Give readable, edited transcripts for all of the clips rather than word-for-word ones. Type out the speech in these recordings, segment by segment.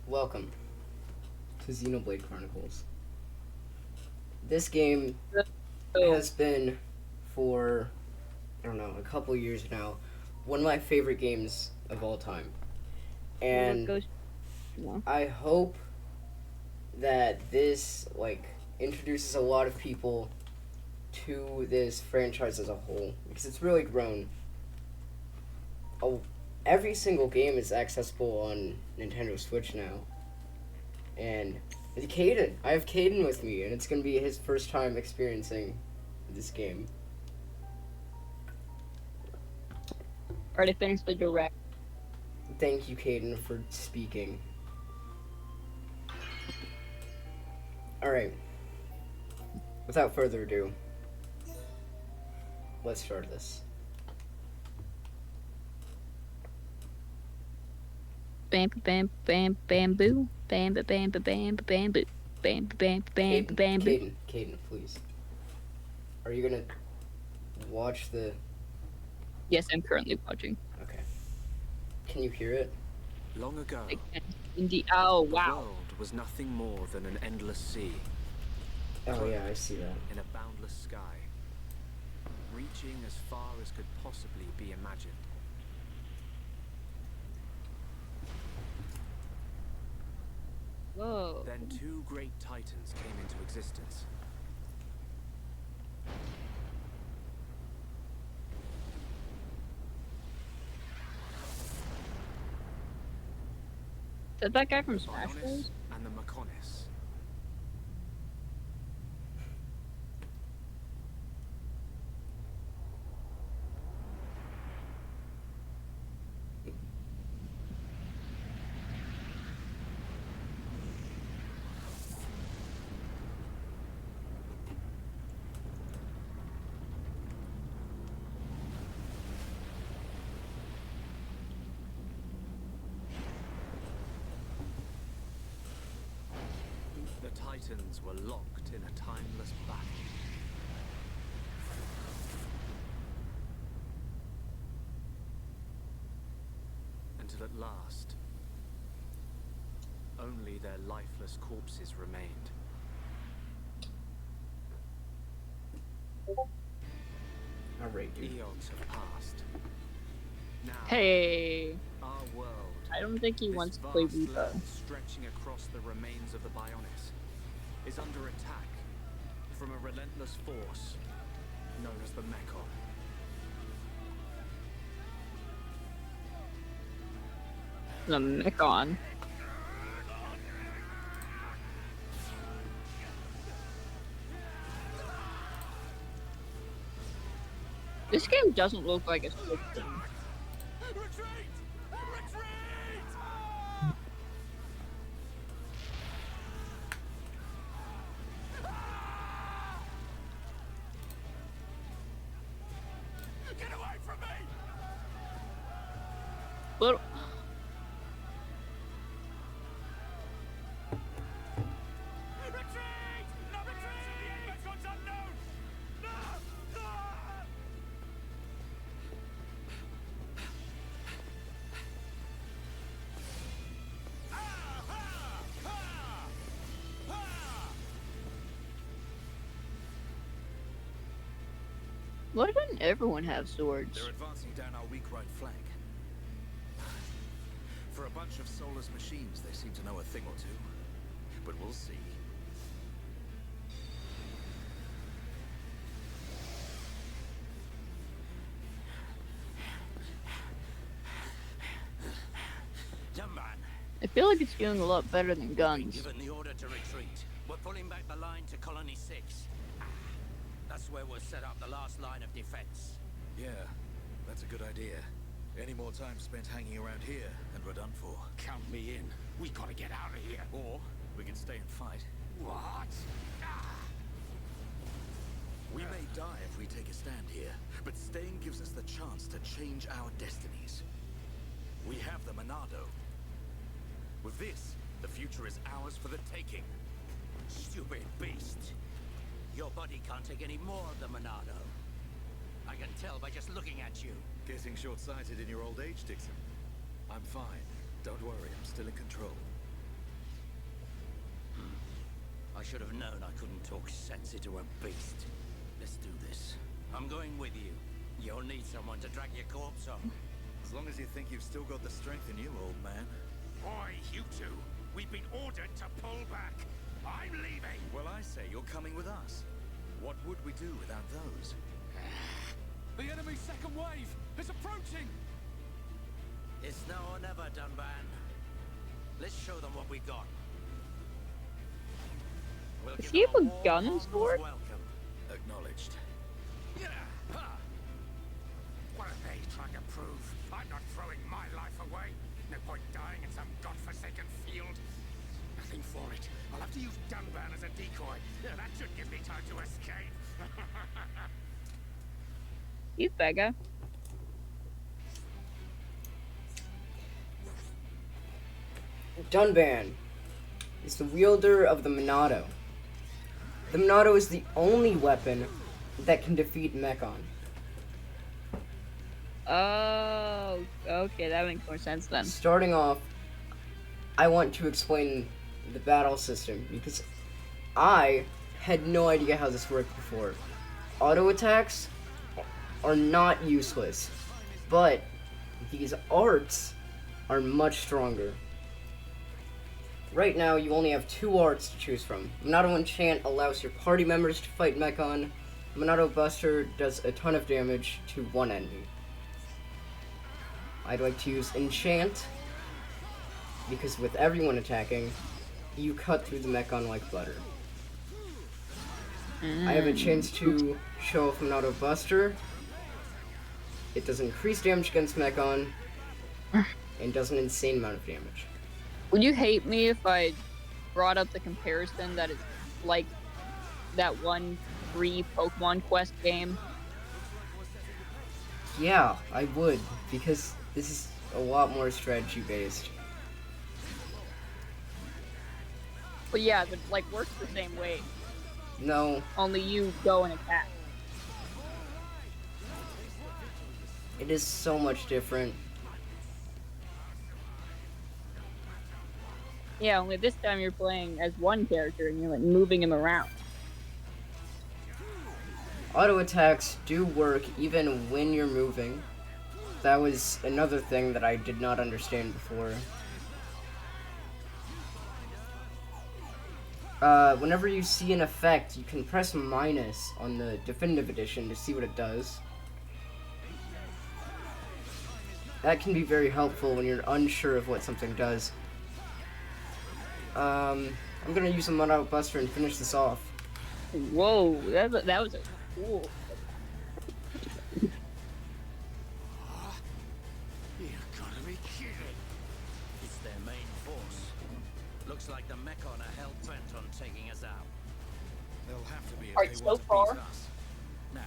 Welcome to Xenoblade Chronicles. This game So, has been for, I don't know, a couple years now, one of my favorite games of all time. what And goes well? I hope that this, introduces a lot of people to this franchise as a whole, because it's really grown. Oh, every single game is accessible on Nintendo Switch now. And Caden. I have Caden with me, and it's gonna be his first time experiencing this game. Already finished the direct. Thank you, Caden, for speaking. Alright, without further ado, let's start this. Bam, bam, bam, bamboo. Bam, bam, bam, bam, bamboo. Bam, bam, bam, bamboo. Caden, please. Are you gonna watch the. Yes, I'm currently watching. Okay. Can you hear it? Long ago, Indeed. Oh, the wow. world was nothing more than an endless sea, Oh, yeah, I see that. in a boundless sky, reaching as far as could possibly be imagined. Whoa. Then two great titans came into existence. Is that guy from The Smash Bionis Bros? and the Mechonis. The titans were locked in a timeless battle. Until at last, only their lifeless corpses remained. Alright, dude. Eons have passed. Now, Hey. our world, I don't think he this wants to play vast Repo. land stretching across the remains of the Bionis, is under attack from a relentless force known as the Mechon. The Mechon. This game doesn't look like a Switch game. Retreat! Retreat! Get away from me! But Retreat! No retreat! The Mechon's unknown! No! No! why doesn't everyone have swords? They're advancing down our weak right flank. For a bunch of soulless machines, they seem to know a thing or two. But we'll see. Young man, I feel like it's doing a lot better than been guns. given the order to retreat. We're pulling back the line to Colony 6. That's where we'll set up the last line of defense. Yeah, that's a good idea. Any more time spent hanging around here, and we're done for. Count me in. We gotta get out of here. Or we can stay and fight. What? We may die if we take a stand here, but staying gives us the chance to change our destinies. We have the Monado. With this, the future is ours for the taking. Stupid beast. Your body can't take any more of the Monado. I can tell by just looking at you. Getting short-sighted in your old age, Dixon. I'm fine. Don't worry, I'm still in control. should have known I couldn't talk sense into a beast. Let's do this. I'm going with you. You'll need someone to drag your corpse on. As long as you think you've still got the strength in you, old man. Oi, you two. We've been ordered to pull back. I'm leaving. Well, I say you're coming with us. What would we do without those? The enemy's second wave is approaching! It's now or never, Dunban. Let's show them what we got. We'll Does give he have them a warm, gun harmless sword? welcome. Acknowledged. Yeah. Huh. What are they trying to prove? I'm not throwing my life away. No point dying in some godforsaken field. Nothing for it. I'll have to use Dunban as a decoy. Yeah, that should give me time to escape. He's bad guy. Dunban is the wielder of the Monado. The Monado is the only weapon that can defeat Mechon. Oh, okay, that makes more sense then. Starting off, I want to explain the battle system because I had no idea how this worked before. Auto attacks are not useless, but these arts are much stronger. Right now, you only have 2 arts to choose from. Monado Enchant allows your party members to fight Mechon. Monado Buster does a ton of damage to one enemy. I'd like to use Enchant, because with everyone attacking, you cut through the Mechon like butter. I have a chance to show off Monado Buster. It does increased damage against Mechon, and does an insane amount of damage. Would you hate me if I brought up the comparison that it's like that one free Pokemon Quest game? Yeah, I would, because this is a lot more strategy based. But yeah, it like works the same way. No, Only you go and attack. it is so much different. Yeah, only this time you're playing as one character and you're like moving him around. Auto attacks do work even when you're moving. That was another thing that I did not understand before. Whenever you see an effect, you can press minus on the Definitive Edition to see what it does. That can be very helpful when you're unsure of what something does. I'm gonna use a Monado Buster and finish this off. Whoa, that was a cool. You gotta be kidding. It's their main force. Looks like the Mechon are hell-bent on taking us out. They'll have to be if Alright, they so want to far, beat us. Now,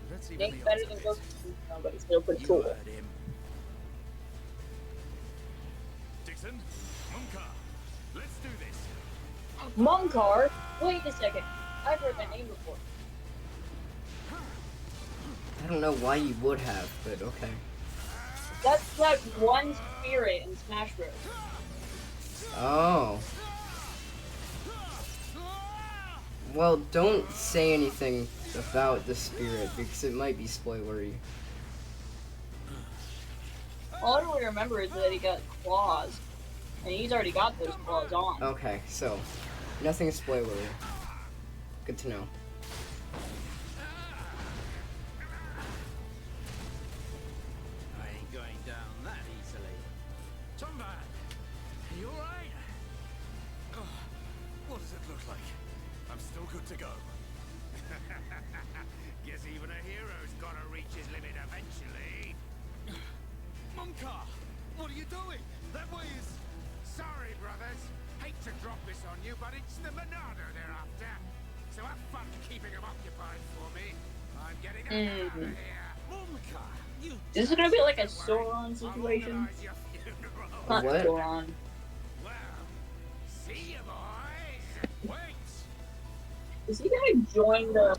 let's It even ain't the better odds than a Ghost bit. of but it's still pretty You cool. heard him. Dixon, Munka, let's do this. Monkar? Wait a second. I've heard that name before. I don't know why you would have, but okay. That's that one spirit in Smash Bros. Oh. Well, don't say anything about the spirit, because it might be spoilery. All I really remember is that he got claws. And he's already got those claws on. Okay, so, nothing is spoilery. Good to know. I ain't going down that easily. Dunban, are you alright? What does it look like? I'm still good to go. Guess even a hero's gotta reach his limit eventually. Munka! What are you doing? That way is... Sorry, brothers. Hate to drop this on you, but it's the Monado they're after. So have fun keeping them occupied for me. I'm getting out of here. Munka! You... Is it gonna be like a Sauron situation? Organize your funeral. Not What? Sauron. Well, see you, boys. Wait. Is he gonna join the...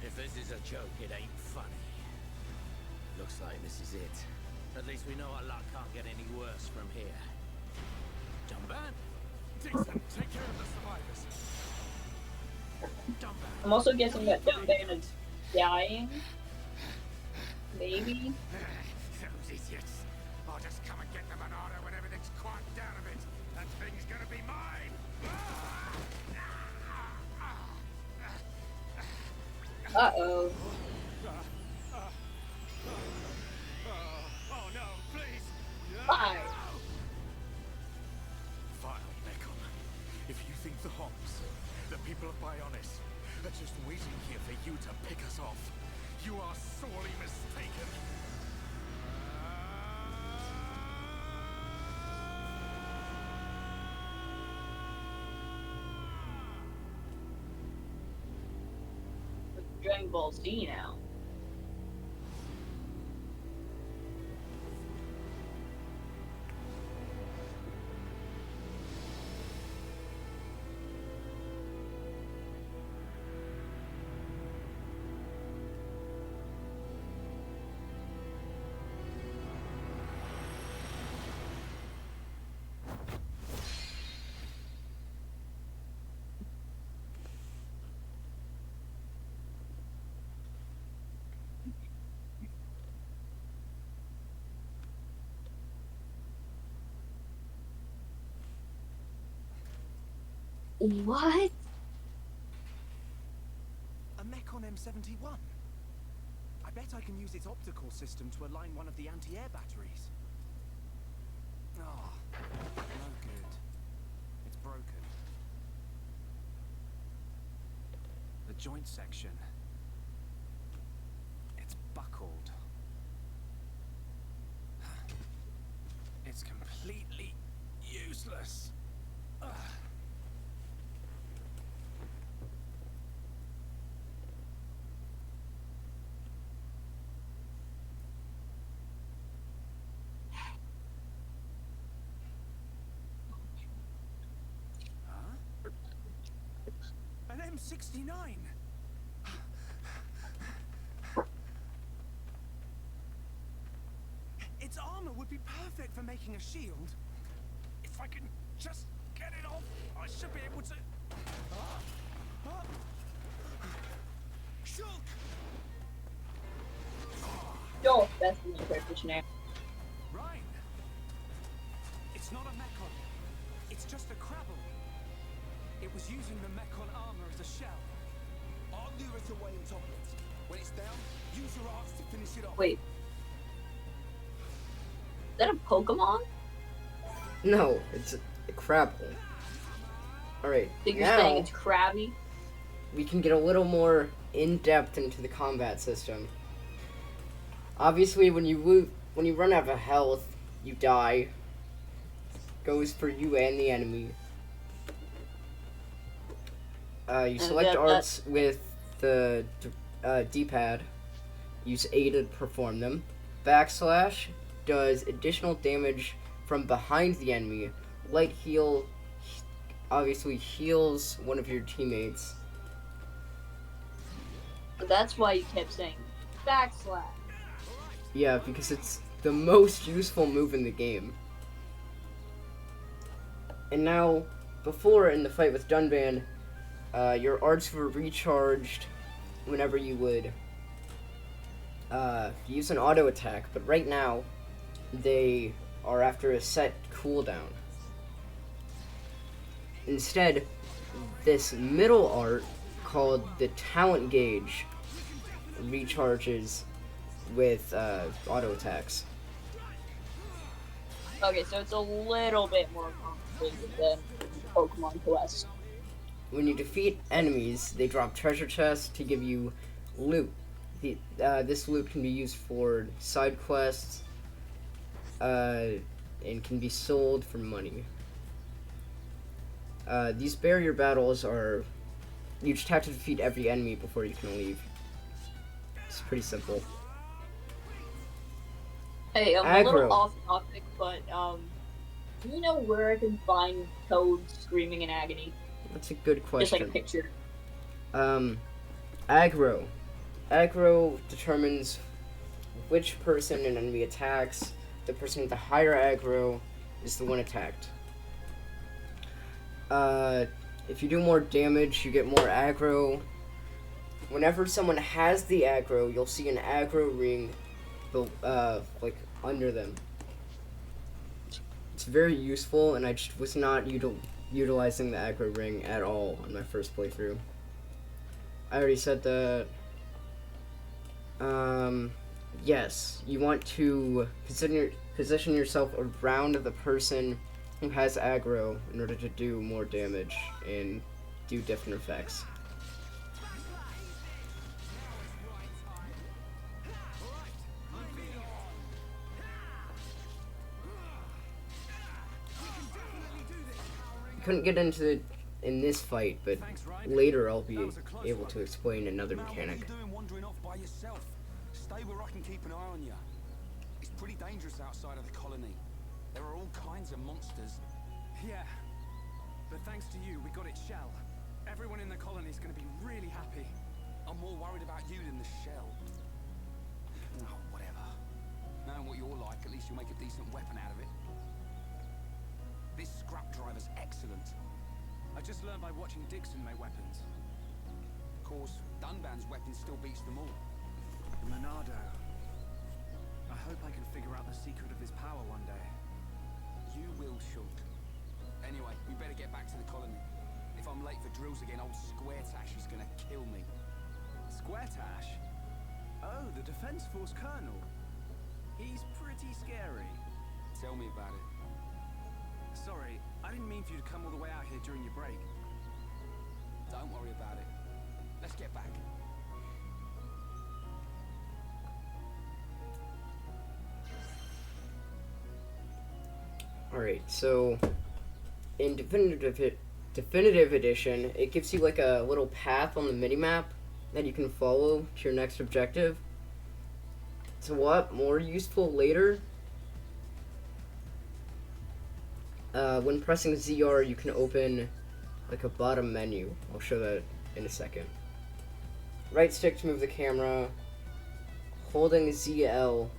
If this is a joke, it ain't funny. Looks like this is it. At least we know our luck can't get any worse from here. Dumban, Dixon, take care of the survivors. Dumban. I'm also guessing that Dunban is dying. Maybe. Those idiots. I'll just come and get the Monado when everything's quieted down a bit. That thing's gonna be mine. Uh-oh. Oh no, please. Bye. Vile Mechon. If you think the Homs, the people of Bionis, are just waiting here for you to pick us off, you are sorely mistaken. Dragon Ball Z now. What? A Mechon M71. I bet I can use its optical system to align one of the anti-air batteries. Oh, no good. It's broken. The joint section. It's buckled. It's completely useless. Ugh. An M69! Its armor would be perfect for making a shield. If I can just get it off, I should be able to... Shulk! Yo, that's the new character's name. Rhine! It's not a Mechon. It's just a Crabble. It was using the Mechon armor as a shell. I'll lure it away and top it. When it's down, use your arms to finish it off. Wait. Is that a Pokemon? No, it's a Crabble. Alright, So you're now saying it's Krabby? we can get a little more in-depth into the combat system. Obviously, when you run out of health, you die. Goes for you and the enemy. You select arts with the D-pad. Use A to perform them. Backslash does additional damage from behind the enemy. Light heal obviously heals one of your teammates. But that's why you kept saying backslash. Yeah, because it's the most useful move in the game. And now, before in the fight with Dunban, your arts were recharged whenever you would use an auto attack, but right now they are after a set cooldown. Instead, this middle art, called the talent gauge, recharges with auto attacks. Okay, so it's a little bit more complicated than Pokemon Quest. When you defeat enemies, they drop treasure chests to give you loot. This loot can be used for side quests, and can be sold for money. These barrier battles are... You just have to defeat every enemy before you can leave. It's pretty simple. Hey, I'm a Aggro. little off topic, but do you know where I can find Toad screaming in agony? That's a good Just question. like a picture. Aggro. Aggro determines which person an enemy attacks. The person with the higher aggro is the one attacked. If you do more damage, you get more aggro. Whenever someone has the aggro, you'll see an aggro ring, like under them. It's very useful, and I just was not utilizing the aggro ring at all on my first playthrough. I already said that. Yes, you want to position yourself around the person who has aggro in order to do more damage and do different effects. Couldn't get into it in this fight, but later I'll be able to explain another mechanic. What are you doing wandering off by yourself? Stay where I can keep an eye on you. It's pretty dangerous outside of the colony. There are all kinds of monsters. Yeah, but thanks to you, we got it shell. Everyone in the colony is going to be really happy. I'm more worried about you than the shell. Oh, whatever. Knowing what you're like, at least you'll make a decent weapon out of it. This scrap driver's excellent. I just learned by watching Dixon make weapons. Of course, Dunban's weapon still beats them all. The Monado. I hope I can figure out the secret of his power one day. You will, Shulk. Anyway, we better get back to the colony. If I'm late for drills again, old Squaretash is gonna kill me. Squaretash? Oh, the Defense Force Colonel. He's pretty scary. Tell me about it. Sorry, I didn't mean for you to come all the way out here during your break. Don't worry about it. Let's get back. Alright, so in Definitive Edition, it gives you like a little path on the minimap that you can follow to your next objective. It's a lot more useful later. When pressing ZR, you can open like a bottom menu. I'll show that in a second. Right stick to move the camera. Holding ZL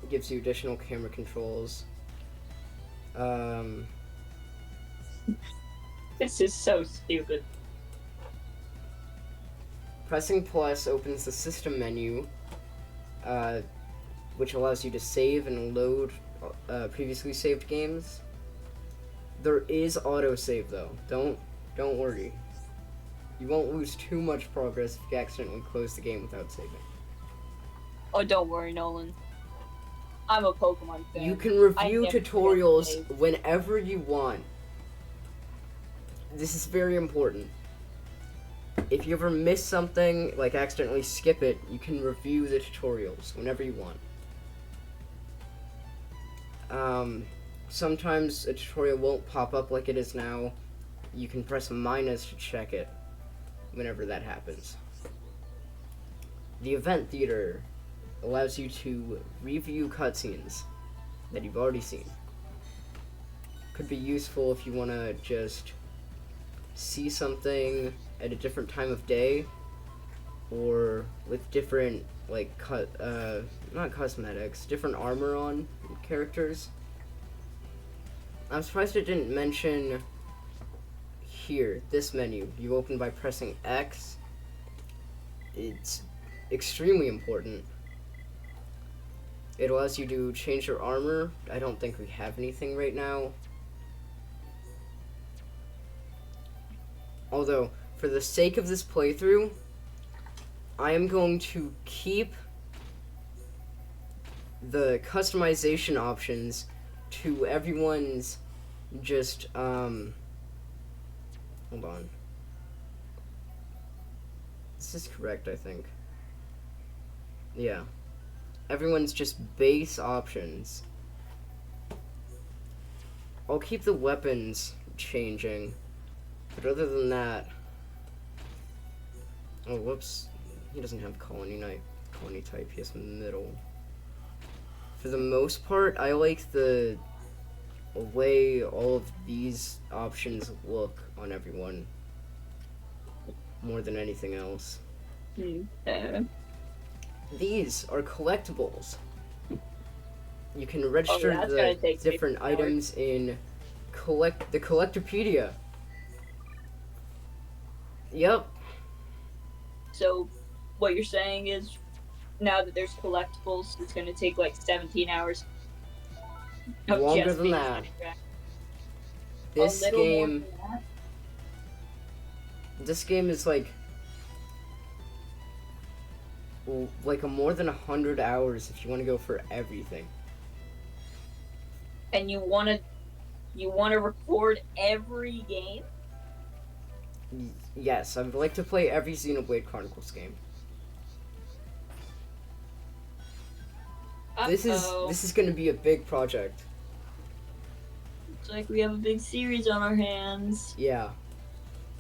gives you additional camera controls. This is so stupid. Pressing plus opens the system menu, which allows you to save and load previously saved games. There is autosave though. Don't worry. You won't lose too much progress if you accidentally close the game without saving. Oh, don't worry, Nolan. I'm a Pokemon fan. You can review never tutorials save. whenever you want. This is very important. If you ever miss something, like accidentally skip it, you can review the tutorials whenever you want. Sometimes a tutorial won't pop up like it is now. You can press minus to check it whenever that happens. The event theater allows you to review cutscenes that you've already seen. Could be useful if you want to just see something at a different time of day, or with different, like, not cosmetics, different armor on characters. I'm surprised it didn't mention here, this menu. You open by pressing X. It's extremely important. It allows you to change your armor. I don't think we have anything right now. Although, for the sake of this playthrough, I am going to keep the customization options to everyone's just, hold on. This is correct, I think. Yeah. Everyone's just base options. I'll keep the weapons changing, but other than that... Oh, whoops. He doesn't have colony type, he has middle. For the most part, I like the way all of these options look on everyone more than anything else. These are collectibles. You can register the different items in the Collectopedia. Yep. So, what you're saying is, now that there's collectibles, it's gonna take like 17 hours of Longer just than being that. sidetracked. This A little more game, than that. this game is like a more than 100 hours if you want to go for everything. And you wanna record every game? Yes, I would like to play every Xenoblade Chronicles game. This is going to be a big project. Looks like we have a big series on our hands. Yeah.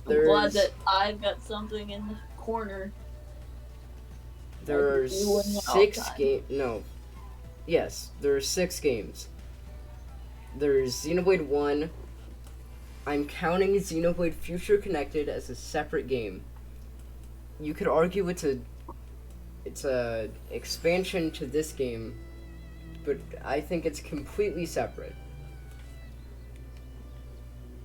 I'm glad that I've got something in the corner. There are You wouldn't know 6 time. games. No. Yes, there are 6 games. There's Xenoblade 1. I'm counting Xenoblade Future Connected as a separate game. You could argue it's a expansion to this game, but I think it's completely separate.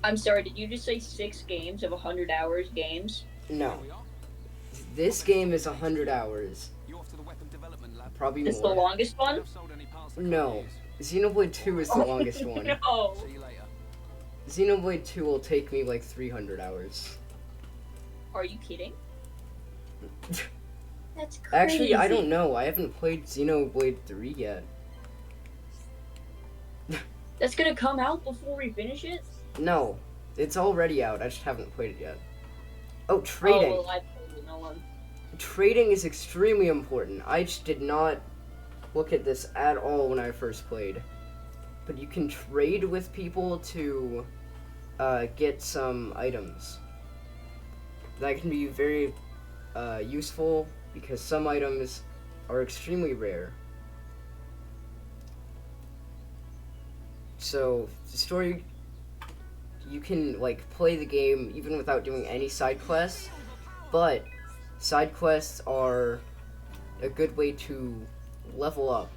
I'm sorry, did you just say 6 games of 100 hours games? No. This game is 100 hours. You off to the weapon development lab? Probably This the more. longest one? I've sold any parts I No. can't use. Xenoblade 2 is the longest one. No. See you later. Xenoblade 2 will take me like 300 hours. Are you kidding? That's crazy. Actually, I don't know. I haven't played Xenoblade 3 yet. That's gonna come out before we finish it? No. It's already out. I just haven't played it yet. Oh, trading. Oh, well, I played no one. Trading is extremely important. I just did not look at this at all when I first played. But you can trade with people to get some items. That can be very useful because some items are extremely rare. So, the story, you can like play the game even without doing any side quests, but side quests are a good way to level up.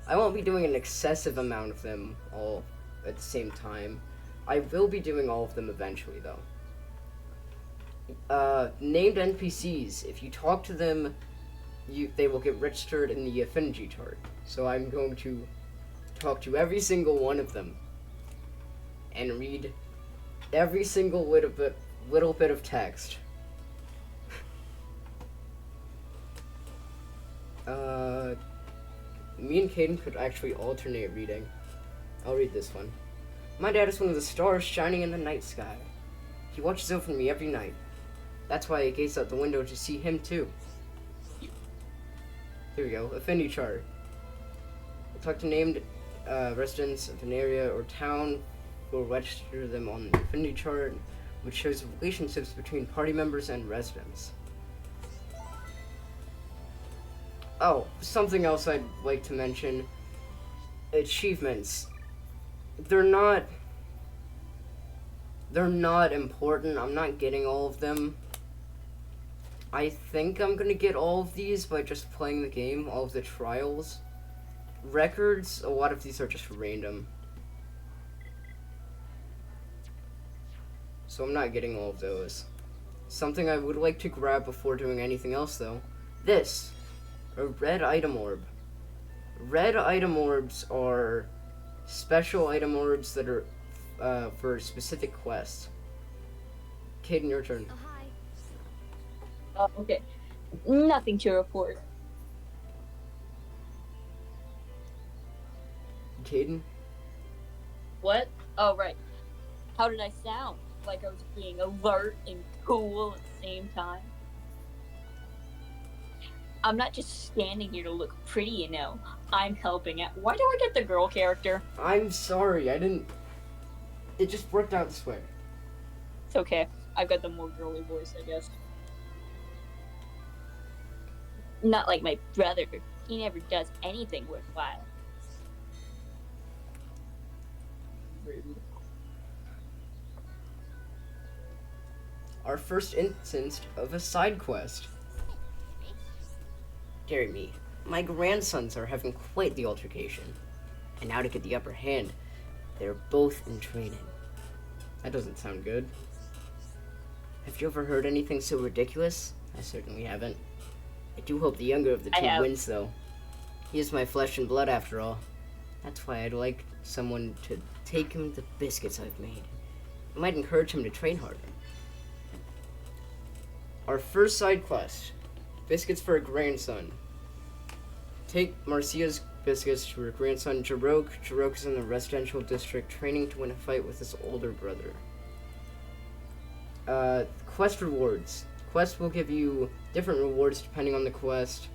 I won't be doing an excessive amount of them all at the same time. I will be doing all of them eventually, though. Named NPCs, if you talk to them, they will get registered in the affinity chart. So I'm going to talk to every single one of them and read every single little bit of text. Me and Caden could actually alternate reading. I'll read this one. My dad is one of the stars shining in the night sky. He watches over me every night. That's why I gaze out the window to see him too. Here we go. Affinity chart. Talk to named residents of an area or town. We'll register them on the affinity chart, which shows relationships between party members and residents. Oh, something else I'd like to mention. Achievements. They're not important. I'm not getting all of them. I think I'm gonna get all of these by just playing the game, all of the trials. Records, a lot of these are just random. So I'm not getting all of those. Something I would like to grab before doing anything else though. This. A red item orb. Red item orbs are special item orbs that are for specific quests. Caden, your turn. Oh, hi. Oh, okay. Nothing to report. Caden? What? Oh, right. How did I sound? Like I was being alert and cool at the same time? I'm not just standing here to look pretty, you know. I'm helping out. Why do I get the girl character? I'm sorry, I didn't... It just worked out this way. It's okay. I've got the more girly voice, I guess. Not like my brother. He never does anything worthwhile. Rude. Our first instance of a side quest. Dear me, my grandsons are having quite the altercation. And now to get the upper hand, they're both in training. That doesn't sound good. Have you ever heard anything so ridiculous? I certainly haven't. I do hope the younger of the I two have. wins, though. He is my flesh and blood, after all. That's why I'd like someone to take him the biscuits I've made. I might encourage him to train harder. Our first side quest. Biscuits for a grandson. Take Marcia's biscuits to her grandson, Jarok. Jarok is in the residential district, training to win a fight with his older brother. Quest rewards. Quest will give you different rewards depending on the quest.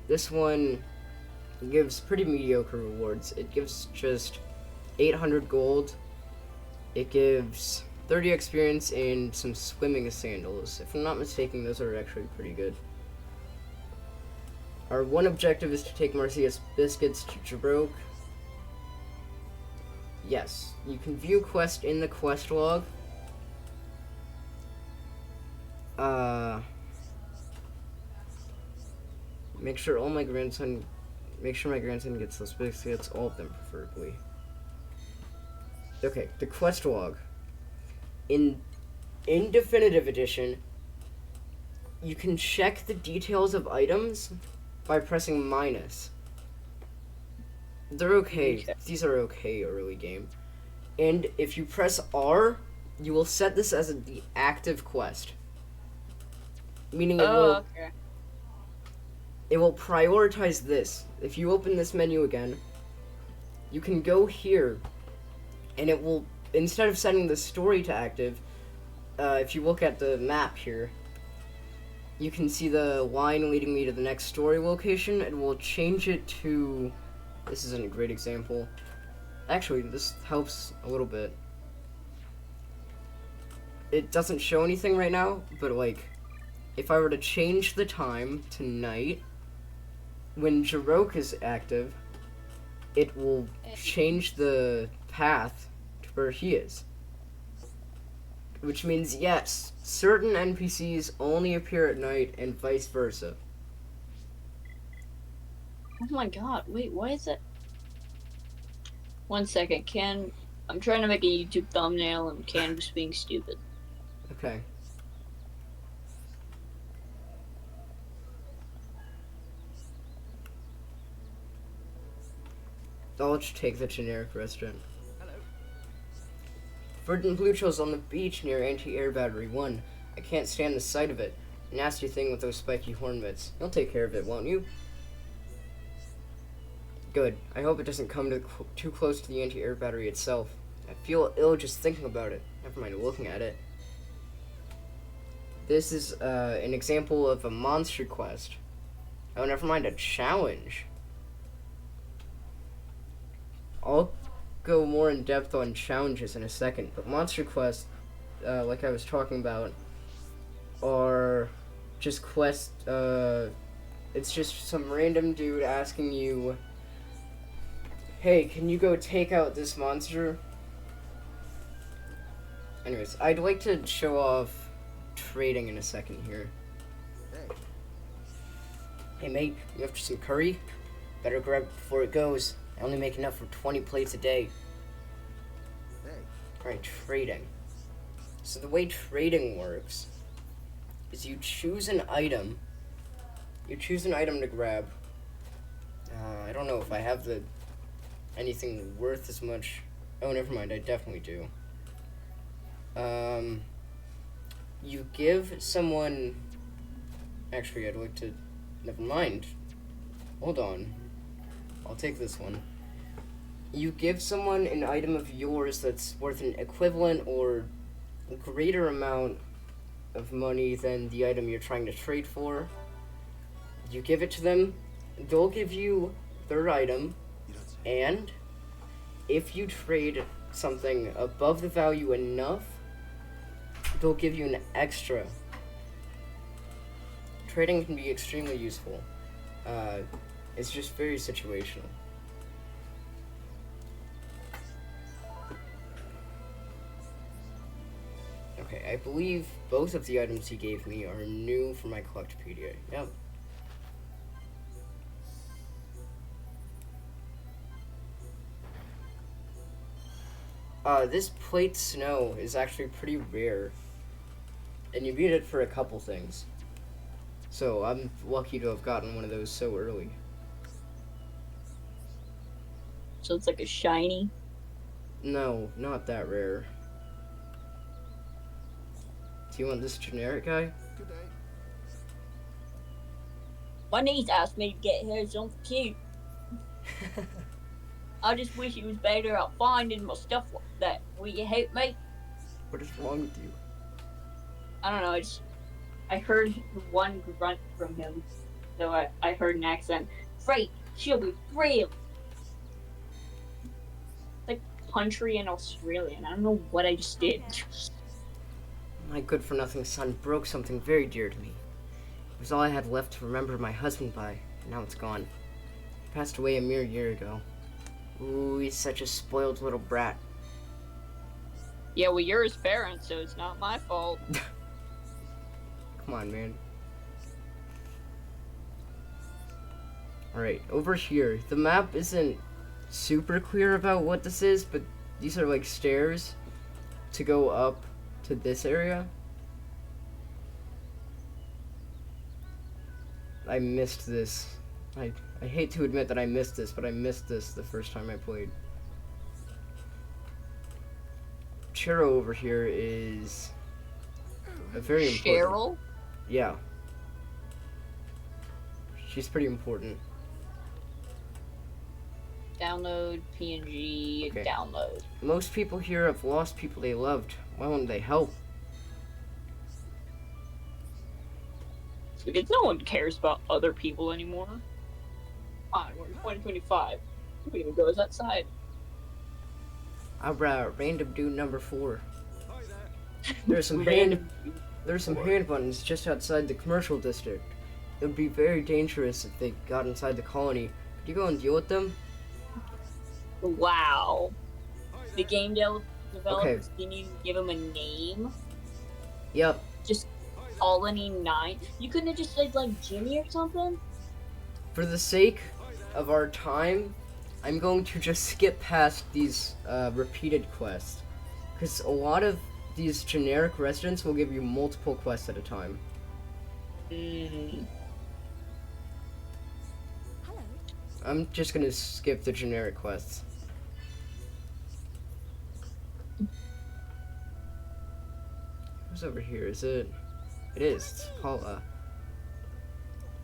This one gives pretty mediocre rewards. It gives just 800 gold. It gives 30 experience and some swimming sandals. If I'm not mistaken, those are actually pretty good. Our one objective is to take Marcia's biscuits to Jarok. Yes, you can view quest in the quest log. Make sure my grandson gets those biscuits, all of them preferably. Okay, the quest log. In Definitive Edition, you can check the details of items by pressing minus. They're okay. These are okay early game. And if you press R, you will set this as the active quest. Meaning it will prioritize this. If you open this menu again, you can go here, and it will, instead of setting the story to active, if you look at the map here, you can see the line leading me to the next story location. It will change it to, this isn't a great example. Actually, this helps a little bit. It doesn't show anything right now, but like, if I were to change the time to night, when Jarok is active, it will change the path to where he is. Which means, yes, certain NPCs only appear at night and vice versa. Oh my god, wait, why is it? 1 second, I'm trying to make a YouTube thumbnail and Canvas being stupid. Okay. I'll just take the generic restaurant. Hello. Verdant Bluchos on the beach near anti-air battery 1. I can't stand the sight of it. Nasty thing with those spiky horn mitts. You'll take care of it, won't you? Good. I hope it doesn't come too close to the anti-air battery itself. I feel ill just thinking about it. Never mind looking at it. This is an example of a monster quest. Oh, never mind, a challenge. I'll go more in depth on challenges in a second, but monster quests, like I was talking about, are just quests. It's just some random dude asking you, hey, can you go take out this monster? Anyways, I'd like to show off trading in a second here. Hey mate, you after some curry? Better grab it before it goes. I only make enough for 20 plates a day. Alright, trading. So the way trading works is you choose an item. You choose an item to grab. I don't know if I have anything worth as much. Oh, never mind, I definitely do. You give someone... Actually, I'd like to... Never mind. Hold on. I'll take this one. You give someone an item of yours that's worth an equivalent or greater amount of money than the item you're trying to trade for. You give it to them, they'll give you their item, and if you trade something above the value enough, they'll give you an extra. Trading can be extremely useful. It's just very situational. Okay, I believe both of the items he gave me are new for my Collectopedia. Yep. This plate snow is actually pretty rare. and you beat it for a couple things. So I'm lucky to have gotten one of those so early. So it's like a shiny. No, not that rare. Do you want this generic guy? Good day. My niece asked me to get her something cute. I just wish he was better at finding my stuff like that. Will you help me? What is wrong with you? I don't know. I heard one grunt from him, so I heard an accent. Great, she'll be thrilled. Like country and Australian. I don't know what I just did. My good-for-nothing son broke something very dear to me. It was all I had left to remember my husband by, and now it's gone. He passed away a mere year ago. Ooh, he's such a spoiled little brat. Yeah, well, you're his parent, so it's not my fault. Come on, man. Alright, over here. The map isn't super clear about what this is, but these are like stairs to go up to this area. I missed this. I hate to admit that I missed this, but I missed this the first time I played. Chiro over here is a very important... Cheryl? Yeah. She's pretty important. Download PNG, Okay. download. Most people here have lost people they loved. Why won't they help? Because no one cares about other people anymore. Come on, we're in 2025. Nobody even goes outside. Alright, random dude number 4. Hi there. There's some Random. hand buttons just outside the commercial district. It would be very dangerous if they got inside the colony. Could you go and deal with them? Wow. The game developers Okay. didn't even give him a name. Yep. Just Colony 9. You couldn't have just said like Jimmy or something? For the sake of our time, I'm going to just skip past these repeated quests. Because a lot of these generic residents will give you multiple quests at a time. Mm. I'm just gonna skip the generic quests. Who's over here? Is it? It is. It's Paula.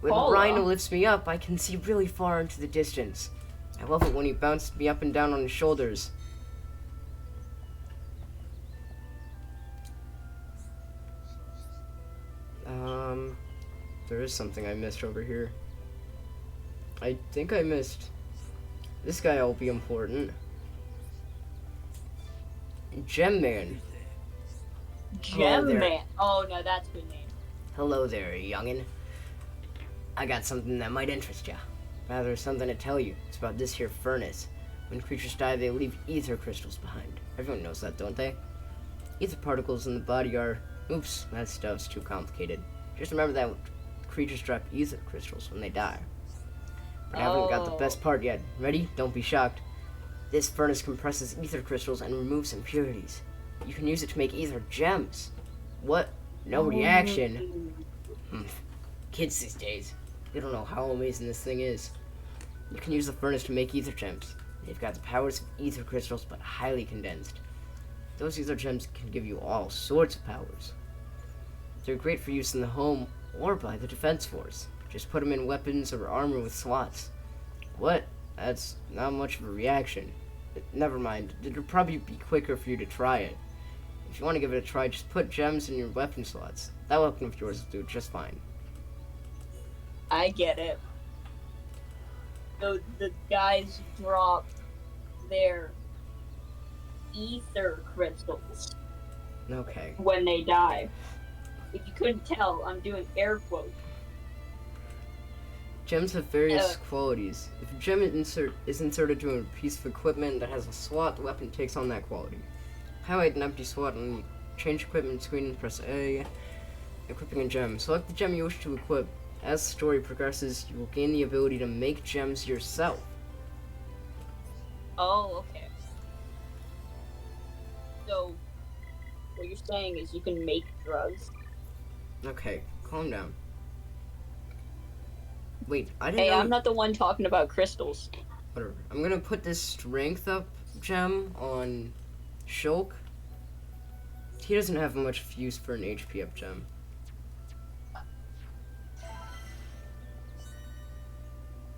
When Paula? Rhino lifts me up, I can see really far into the distance. I love it when he bounces me up and down on his shoulders. There is something I missed over here. I think I missed... This guy will be important. Gem Man. Gem there. Man. Oh no, that's a good name. Hello there, youngin'. I got something that might interest ya. Rather, something to tell you. It's about this here furnace. When creatures die, they leave ether crystals behind. Everyone knows that, don't they? Ether particles in the body are... Oops, that stuff's too complicated. Just remember that creatures drop ether crystals when they die. But I haven't got the best part yet. Ready? Don't be shocked. This furnace compresses ether crystals and removes impurities. You can use it to make ether gems. What? No reaction. Kids these days, they don't know how amazing this thing is. You can use the furnace to make ether gems. They've got the powers of ether crystals, but highly condensed. Those ether gems can give you all sorts of powers. They're great for use in the home or by the defense force. Just put them in weapons or armor with slots. What? That's not much of a reaction. Never mind, it'll probably be quicker for you to try it. If you want to give it a try, just put gems in your weapon slots. That weapon of yours will do just fine. I get it. So the guys drop their ether crystals Okay. when they die. If you couldn't tell, I'm doing air quotes. Gems have various qualities. If a gem is inserted to a piece of equipment that has a slot, the weapon takes on that quality. Highlight an empty slot on the change equipment screen and press A. Equipping a gem. Select the gem you wish to equip. As the story progresses, you will gain the ability to make gems yourself. Oh, okay. So, what you're saying is you can make drugs? Okay, calm down. Wait, I didn't Hey, know. I'm not the one talking about crystals. Whatever. I'm gonna put this strength up gem on Shulk. He doesn't have much use for an HP up gem.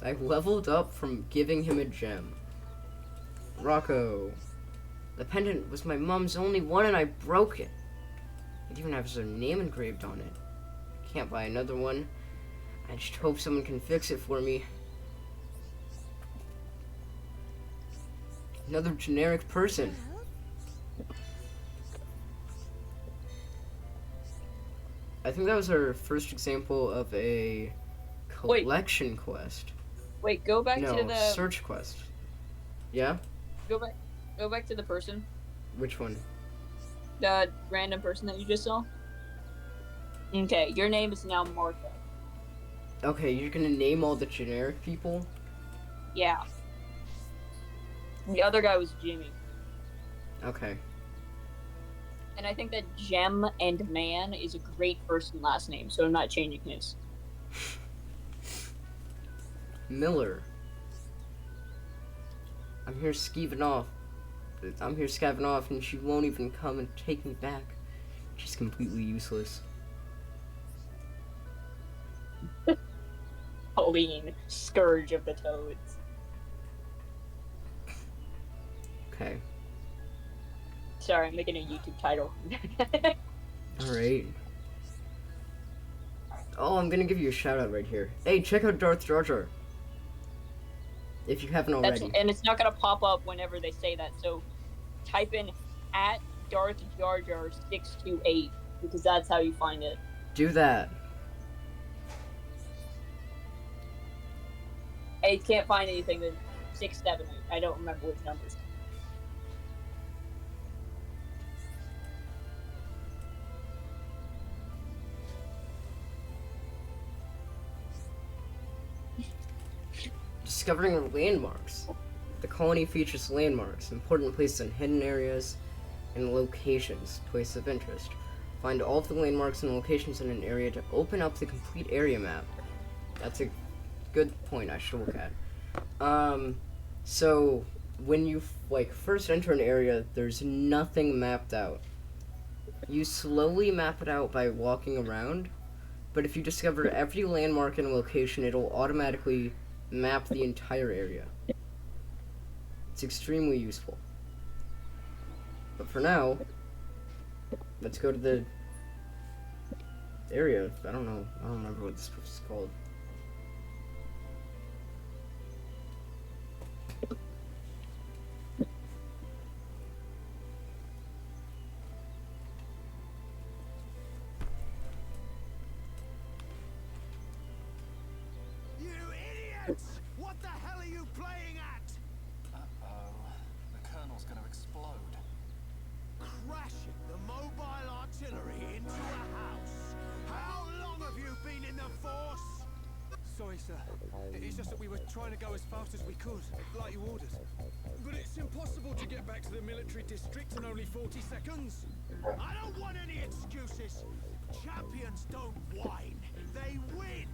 I leveled up from giving him a gem. Rocco. The pendant was my mom's only one and I broke it. It even has her name engraved on it. I can't buy another one. I just hope someone can fix it for me. Another generic person. I think that was our first example of a collection quest. Wait, go back No, to the search quest. Yeah? Go back to the person. Which one? The random person that you just saw. Okay, your name is now Martha. Okay, you're gonna name all the generic people? Yeah. The other guy was Jimmy. Okay. And I think that Gem and Man is a great first and last name, so I'm not changing his. Miller. I'm here skeeving off. I'm here scavenging off and she won't even come and take me back. She's completely useless. Pauline, Scourge of the Toads. Okay. Sorry, I'm making a YouTube title. Alright. Oh, I'm gonna give you a shout out right here. Hey, check out Darth Jar Jar. If you haven't already. And it's not gonna pop up whenever they say that, so type in at Darth Jar Jar 628 because that's how you find it. Do that. I can't find anything that 678. I don't remember which numbers. Discovering landmarks. The colony features landmarks, important places and hidden areas, and locations, places of interest. Find all of the landmarks and locations in an area to open up the complete area map. That's a good point I should look at. So when you first enter an area, there's nothing mapped out. You slowly map it out by walking around, but if you discover every landmark and location, it'll automatically map the entire area. It's extremely useful. But for now, let's go to the area. I don't remember what this is called. You idiots! What the hell are you playing at? Uh-oh. The Colonel's gonna explode. Crashing the mobile artillery into a house. How long have you been in the force? Sorry, sir. It's just that we were trying to go as fast as we could, like you ordered. But it's impossible to get back to the military district in only 40 seconds. I don't want any excuses. Champions don't whine. They win.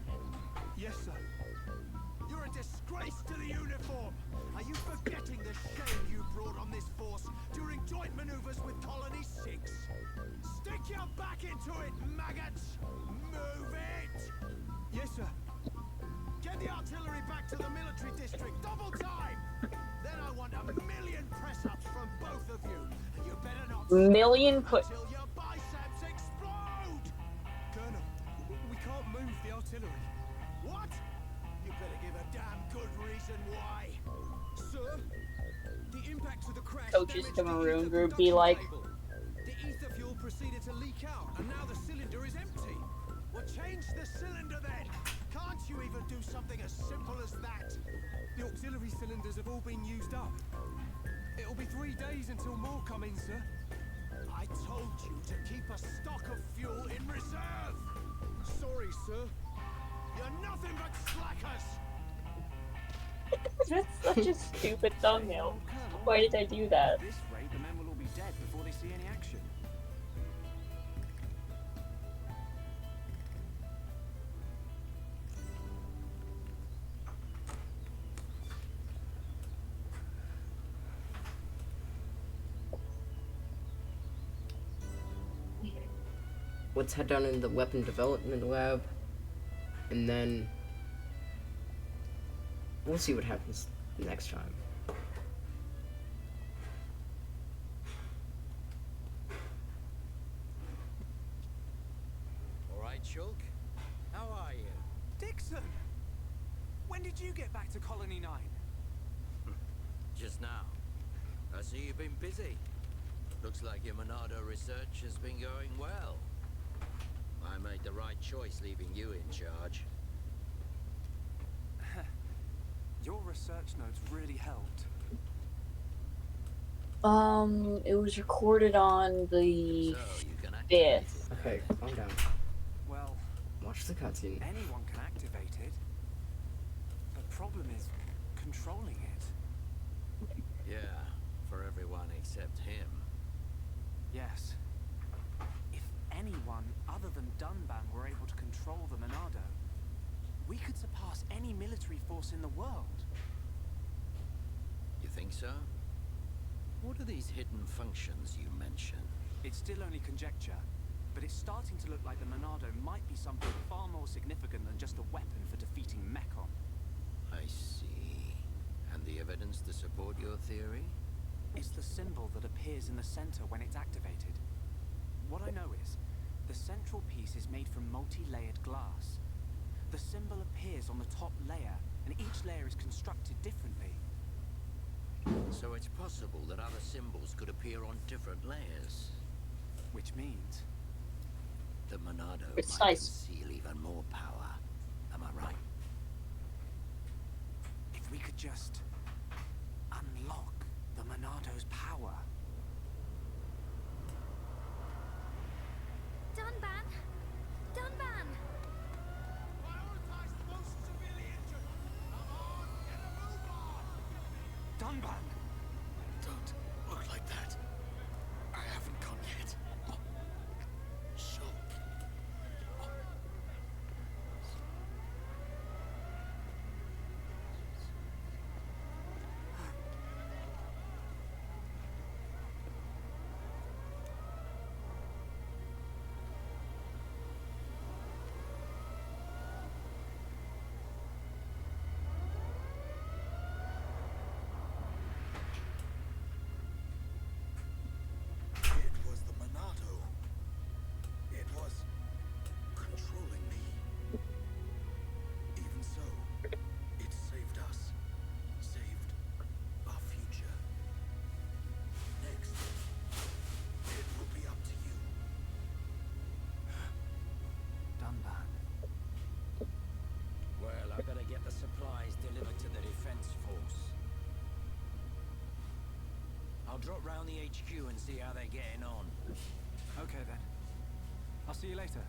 Yes, sir. You're a disgrace to the uniform. Are you forgetting the shame you brought on this force during joint maneuvers with Colony 6? Stick your back into it, maggots! Move it! Yes, sir. Get the artillery back to the military district, double time! Then I want 1,000,000 press-ups from both of you. And you better not Million stop put. until your biceps explode! Colonel, we can't move the artillery. What? You better give a damn good reason why. Sir, the impact of the crash Coaches damaged to the Maroon ether Group be production like, cable. The ether fuel proceeded to leak out, and now the cylinder is empty. Well, change the cylinder then. Can't you even do something as simple as that? The auxiliary cylinders have all been used up. It'll be 3 days until more come in, sir. I told you to keep a stock of fuel in reserve. Sorry, sir. You're nothing but slackers. That's such a stupid thumbnail. Why did I do that? At this rate, the men will all be dead before they see any action. let's head down in the weapon development lab, and then we'll see what happens next time. All right, Shulk. How are you? Dixon! When did you get back to Colony 9? Just now. I see you've been busy. Looks like your Monado research has been going well. I made the right choice leaving you in charge. Your research notes really helped. It was recorded on the So you can 5th. activate it. Okay, calm down. Well, Watch the cutscene. anyone can activate it. The problem is controlling it. Yeah, for everyone except him. Yes. If anyone other than Dunban were able to control the Monado, we could surpass any military force in the world. You think so? What are these hidden functions you mention? It's still only conjecture, but it's starting to look like the Monado might be something far more significant than just a weapon for defeating Mechon. I see. And the evidence to support your theory? It's the symbol that appears in the center when it's activated. What I know is, the central piece is made from multi-layered glass. The symbol appears on the top layer, and each layer is constructed differently. So it's possible that other symbols could appear on different layers. Which means... The Monado might Precise. conceal even more power. Am I right? if we could just... unlock the Monado's power. Dunban! Dunban! Prioritize the most severely injured. Come on, get a move on. Dunban! Don't look like that. I haven't come yet. Shulk. It was the Monado. It was controlling me. Even so, it saved us. Saved our future. Next, it will be up to you. Dunban. Well, I better get the supplies delivered to the defense force. I'll drop round the HQ and see how they're getting on. Okay then. I'll see you later.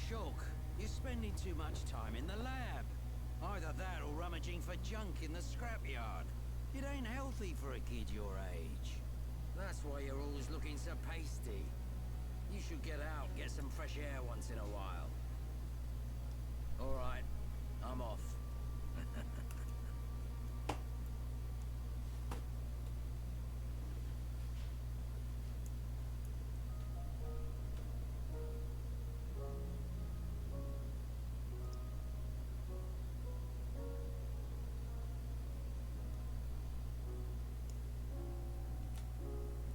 Shulk, you're spending too much time in the lab. Either that or rummaging for junk in the scrapyard. It ain't healthy for a kid your age. That's why you're always looking so pasty. You should get out, get some fresh air once in a while. All right, I'm off.